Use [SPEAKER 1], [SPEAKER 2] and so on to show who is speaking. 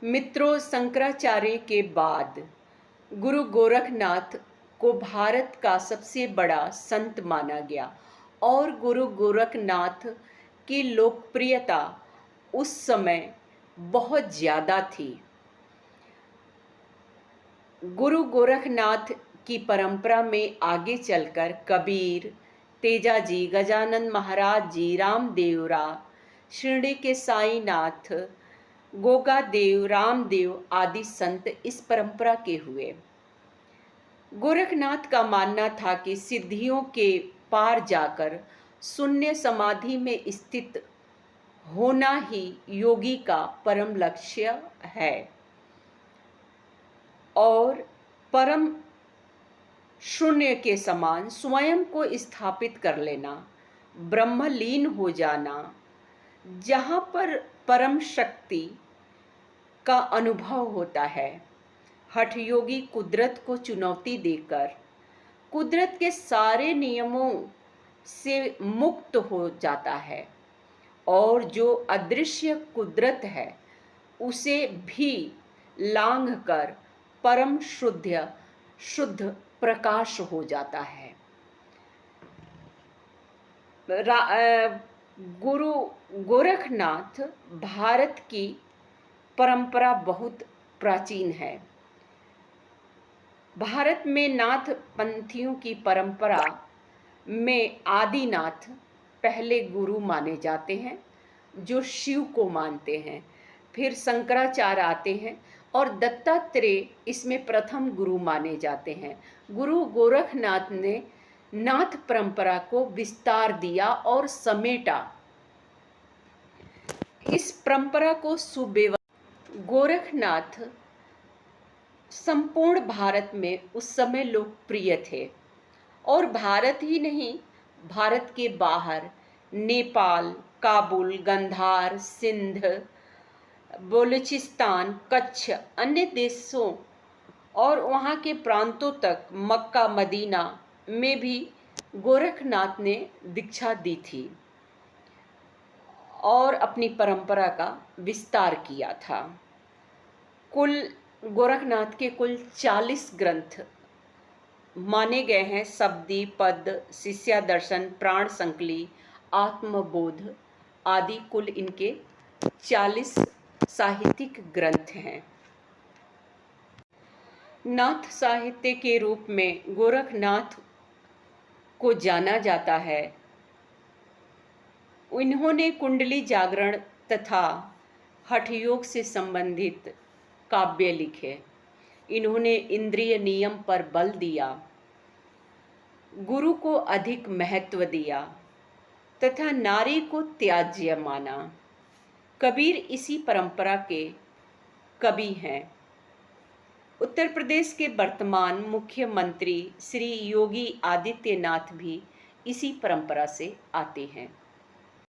[SPEAKER 1] मित्रों, शंकराचार्य के बाद गुरु गोरखनाथ को भारत का सबसे बड़ा संत माना गया और गुरु गोरखनाथ की लोकप्रियता उस समय बहुत ज़्यादा थी। गुरु गोरखनाथ की परंपरा में आगे चलकर कबीर, तेजाजी, गजानन महाराज जी, रामदेवरा, शिरडी के साईनाथ, गोगादेव, रामदेव आदि संत इस परंपरा के हुए। गोरखनाथ का मानना था कि सिद्धियों के पार जाकर शून्य समाधि में स्थित होना ही योगी का परम लक्ष्य है और परम शून्य के समान स्वयं को स्थापित कर लेना, ब्रह्मलीन हो जाना, जहाँ पर परम शक्ति का अनुभव होता है। हठयोगी कुदरत को चुनौती देकर कुदरत के सारे नियमों से मुक्त हो जाता है और जो अदृश्य कुदरत है उसे भी लांघ कर परम शुद्ध प्रकाश हो जाता है। गुरु गोरखनाथ भारत की परंपरा बहुत प्राचीन है। भारत में नाथ पंथियों की परंपरा में आदिनाथ पहले गुरु माने जाते हैं जो शिव को मानते हैं, फिर शंकराचार्य आते हैं और दत्तात्रेय इसमें प्रथम गुरु माने जाते हैं। गुरु गोरखनाथ ने नाथ परंपरा को विस्तार दिया और समेटा। इस परंपरा को गोरखनाथ संपूर्ण भारत में उस समय लोकप्रिय थे और भारत ही नहीं, भारत के बाहर नेपाल, काबुल, गंधार, सिंध, बलूचिस्तान, कच्छ, अन्य देशों और वहाँ के प्रांतों तक, मक्का, मदीना में भी गोरखनाथ ने दीक्षा दी थी और अपनी परंपरा का विस्तार किया था। गोरखनाथ के कुल 40 ग्रंथ माने गए हैं। शब्दी, पद, शिष्या दर्शन, प्राण संकली, आत्मबोध आदि कुल इनके 40 साहित्यिक ग्रंथ हैं। नाथ साहित्य के रूप में गोरखनाथ को जाना जाता है। इन्होंने कुंडली जागरण तथा हठयोग से संबंधित काव्य लिखे। इन्होंने इंद्रिय नियम पर बल दिया, गुरु को अधिक महत्व दिया तथा नारी को त्याज्य माना। कबीर इसी परंपरा के कवि हैं। उत्तर प्रदेश के वर्तमान मुख्यमंत्री श्री योगी आदित्यनाथ भी इसी परंपरा से आते हैं।